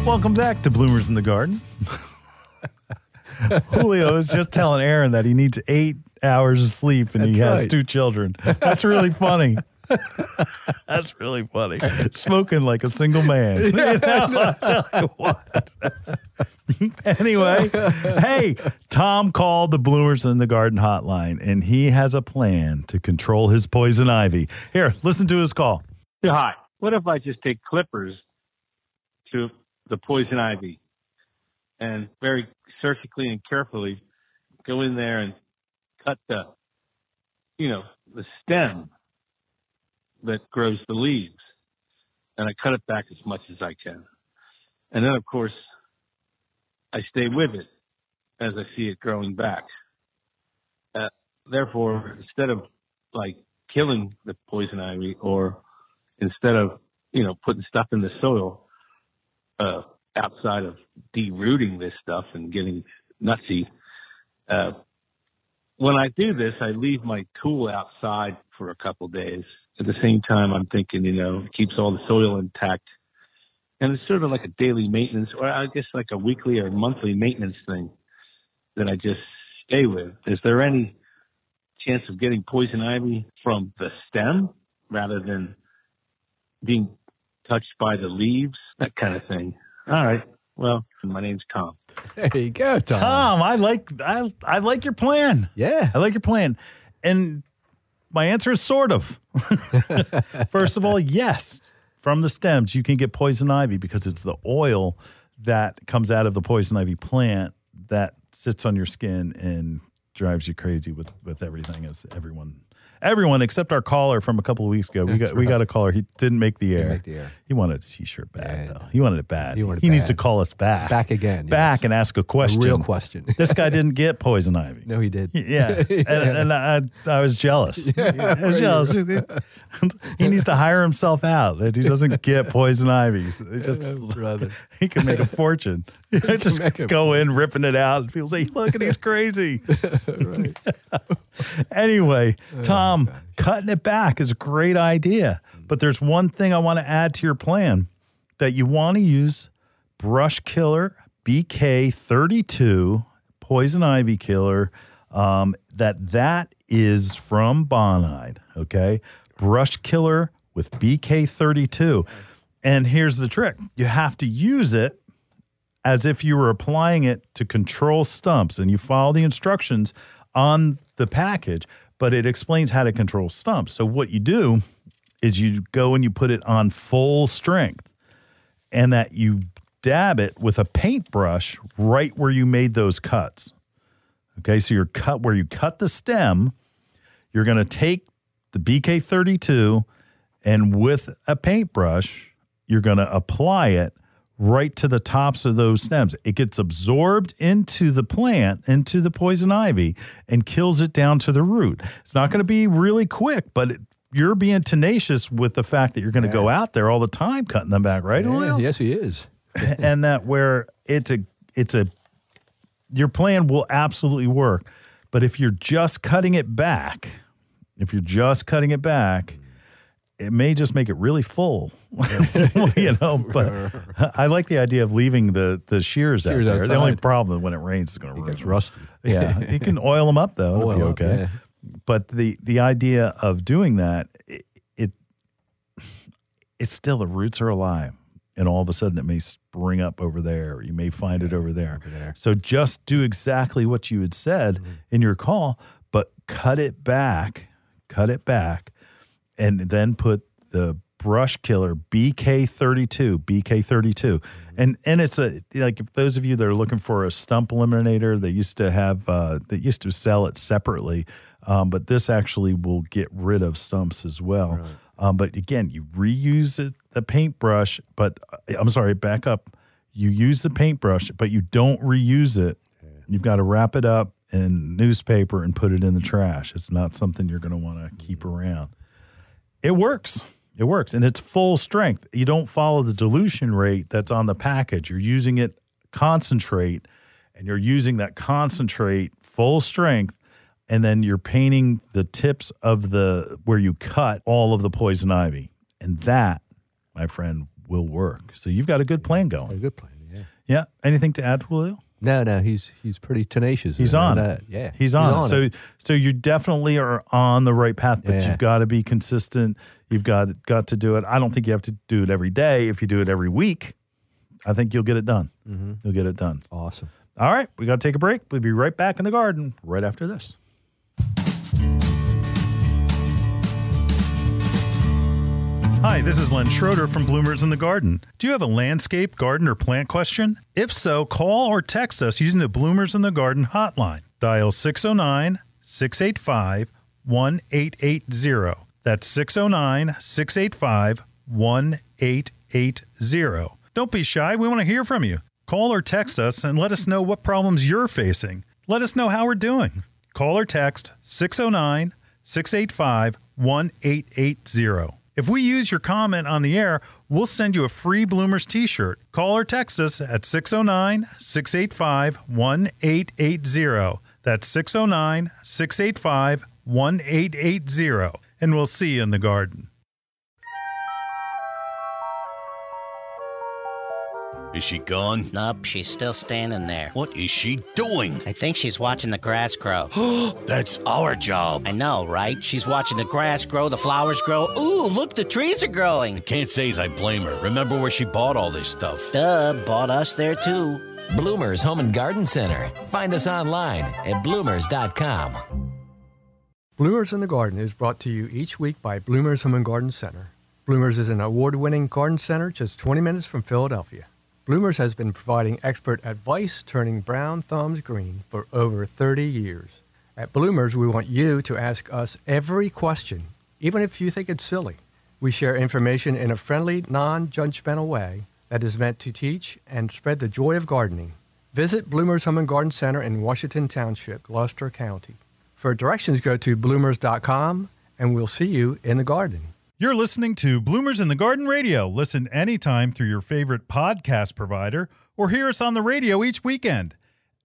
Welcome back to Bloomers in the Garden. Julio is just telling Aaron that he needs 8 hours of sleep and he has 2 children. That's really funny. That's really funny. Smoking like a single man. Yeah, I'll tell you what. Anyway, hey, Tom called the Bloomers in the Garden hotline, and he has a plan to control his poison ivy. Here, listen to his call. Yeah, hi. What if I just take clippers to the poison ivy and very surgically and carefully go in there and cut the stem that grows the leaves, and I cut it back as much as I can. And then, of course, I stay with it as I see it growing back. Therefore, instead of killing the poison ivy, or instead of putting stuff in the soil outside of derooting this stuff and getting nutsy, when I do this, I leave my tool outside for a couple days. At the same time, I'm thinking, it keeps all the soil intact. And it's sort of like a daily maintenance, or I guess like a weekly or monthly maintenance thing that I just stay with. Is there any chance of getting poison ivy from the stem rather than being touched by the leaves? That kind of thing. All right. Well, my name's Tom. There you go, Tom. Tom, I like your plan. Yeah. I like your plan. And my answer is sort of. First of all, yes. From the stems, you can get poison ivy because it's the oil that comes out of the poison ivy plant that sits on your skin and drives you crazy with everything is everyone except our caller from a couple of weeks ago. We got a caller. He didn't make the air. He wanted a T-shirt bad though. He wanted it bad. He needs to call us back again, back and ask a question, a real question. This guy didn't get poison ivy. No, he did. Yeah, and I was jealous. I was jealous. He needs to hire himself out. That he doesn't get poison ivy. Brother, he can make a fortune. Just go in ripping it out, and people say, "Look, and he's crazy." Right. Anyway, Tom, cutting it back is a great idea. But there's one thing I want to add to your plan, that you want to use brush killer BK32 poison ivy killer. That is from Bonide. Okay, brush killer with BK32, and here's the trick: you have to use it as if you were applying it to control stumps, and you follow the instructions on the package, but it explains how to control stumps. So what you do is you go and you put it on full strength, and that you dab it with a paintbrush right where you made those cuts. Okay, so you're where you cut the stem, you're going to take the BK32, and with a paintbrush, you're going to apply it right to the tops of those stems. It gets absorbed into the plant, into the poison ivy, and kills it down to the root. It's not going to be really quick, but you're being tenacious with the fact that you're going to go out there all the time cutting them back, right, Julio? Yes, he is. And that where your plan will absolutely work. But if you're just cutting it back, it may just make it really full, but I like the idea of leaving the shears out there. Outside. The only problem when it rains is going to ruin It gets them. rusty. Yeah, you can oil them up though. It'll be okay. Yeah. But the idea of doing that, it's still, the roots are alive, and all of a sudden it may spring up over there, or you may find it over there. So just do exactly what you had said in your call, but cut it back, and then put the brush killer BK32, and it's like, if those of you that are looking for a stump eliminator, they used to sell it separately, but this actually will get rid of stumps as well. Right. But again, you reuse the paintbrush, but I'm sorry, back up. You use the paintbrush, but you don't reuse it. You've got to wrap it up in newspaper and put it in the trash. It's not something you're going to want to keep around. It works. It works, and it's full strength. You don't follow the dilution rate that's on the package. You're using it concentrate, and you're using that concentrate full strength, and then you're painting the tips of where you cut all of the poison ivy, and that, my friend, will work. So you've got a good plan going. A good plan, yeah. Yeah. Anything to add, Julio? No, he's pretty tenacious. He's on it. Yeah, he's on it. So you definitely are on the right path, but you've got to be consistent. You've got to do it. I don't think you have to do it every day. If you do it every week, I think you'll get it done. Mm-hmm. You'll get it done. Awesome. All right, we got to take a break. We'll be right back in the garden right after this. Hi, this is Len Schroeder from Bloomers in the Garden. Do you have a landscape, garden, or plant question? If so, call or text us using the Bloomers in the Garden hotline. Dial 609-685-1880. That's 609-685-1880. Don't be shy. We want to hear from you. Call or text us and let us know what problems you're facing. Let us know how we're doing. Call or text 609-685-1880. If we use your comment on the air, we'll send you a free Bloomers t-shirt. Call or text us at 609-685-1880. That's 609-685-1880. And we'll see you in the garden. Is she gone? Nope, she's still standing there. What is she doing? I think she's watching the grass grow. That's our job. I know, right? She's watching the grass grow, the flowers grow. Ooh, look, the trees are growing. Can't say as I blame her. Remember where she bought all this stuff? Duh, bought us there too. Bloomers Home and Garden Center. Find us online at bloomers.com. Bloomers in the Garden is brought to you each week by Bloomers Home and Garden Center. Bloomers is an award-winning garden center just 20 minutes from Philadelphia. Bloomers has been providing expert advice turning brown thumbs green for over 30 years. At Bloomers, we want you to ask us every question, even if you think it's silly. We share information in a friendly, non-judgmental way that is meant to teach and spread the joy of gardening. Visit Bloomers Home and Garden Center in Washington Township, Gloucester County. For directions, go to bloomers.com, and we'll see you in the garden. You're listening to Bloomers in the Garden Radio. Listen anytime through your favorite podcast provider or hear us on the radio each weekend.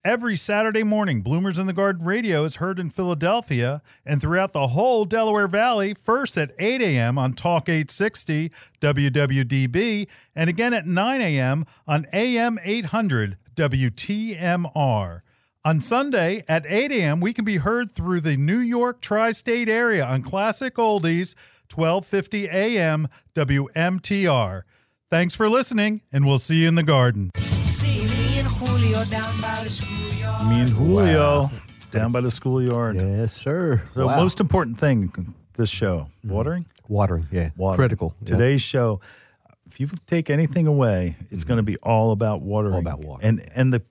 Every Saturday morning, Bloomers in the Garden Radio is heard in Philadelphia and throughout the whole Delaware Valley, first at 8 a.m. on Talk 860 WWDB and again at 9 a.m. on AM 800 WTMR. On Sunday at 8 a.m., we can be heard through the New York tri-state area on Classic Oldies, 1250 a.m. WMTR. Thanks for listening, and we'll see you in the garden. Me and Julio down by the schoolyard. Me and Julio down by the schoolyard. Yes, sir. The most important thing this show, watering? Watering, yeah. Watering. Critical. Today's show, if you take anything away, it's going to be all about watering. All about watering. And the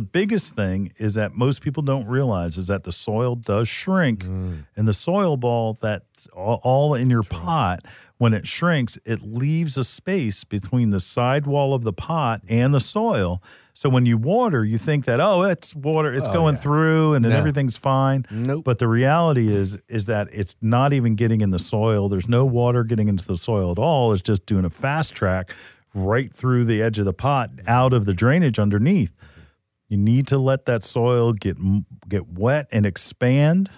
biggest thing is that most people don't realize is that the soil does shrink, and the soil ball that's all in your pot, when it shrinks, it leaves a space between the side wall of the pot and the soil. So when you water, you think that, it's water, it's going through and then everything's fine. Nope. But the reality is that it's not even getting in the soil. There's no water getting into the soil at all. It's just doing a fast track right through the edge of the pot out of the drainage underneath. You need to let that soil get wet and expand,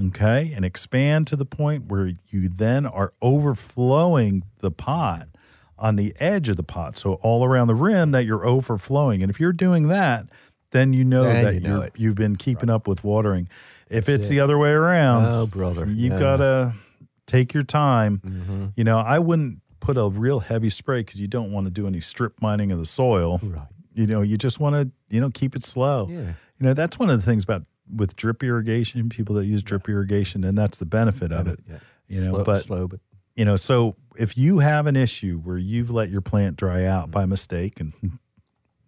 okay? And expand to the point where you then are overflowing the pot on the edge of the pot. So all around the rim that you're overflowing. And if you're doing that, then you know that you've been keeping up with watering. If it's the other way around, you've got to take your time. You know, I wouldn't put a real heavy spray because you don't want to do any strip mining of the soil. Right. You know, you just want to, keep it slow. Yeah. You know, that's one of the things with drip irrigation, people that use drip irrigation, and that's the benefit of it. Yeah. You know, slow, but so if you have an issue where you've let your plant dry out by mistake, and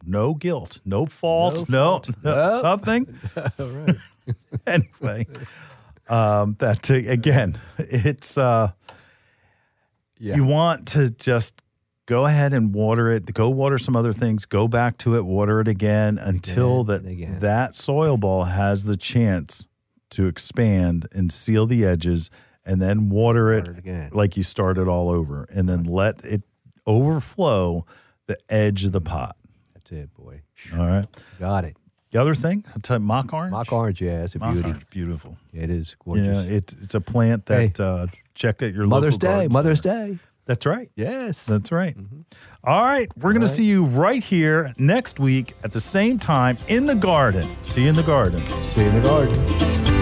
no guilt, no fault, nothing. All right. Anyway, again, it's you want to just go ahead and water it. Go water some other things. Go back to it. Water it again until that soil ball has the chance to expand and seal the edges, and then water it again like you started all over, and then let it overflow the edge of the pot. That's it, boy. All right, got it. The other thing, I'll tell you, mock orange. Mock orange, yeah, it's a beauty. Beautiful. Yeah, it is gorgeous. Yeah, it's a plant that check at your local garden. Mother's Day. That's right. Yes. That's right. All right. We're going to see you right here next week at the same time in the garden. See you in the garden. See you in the garden.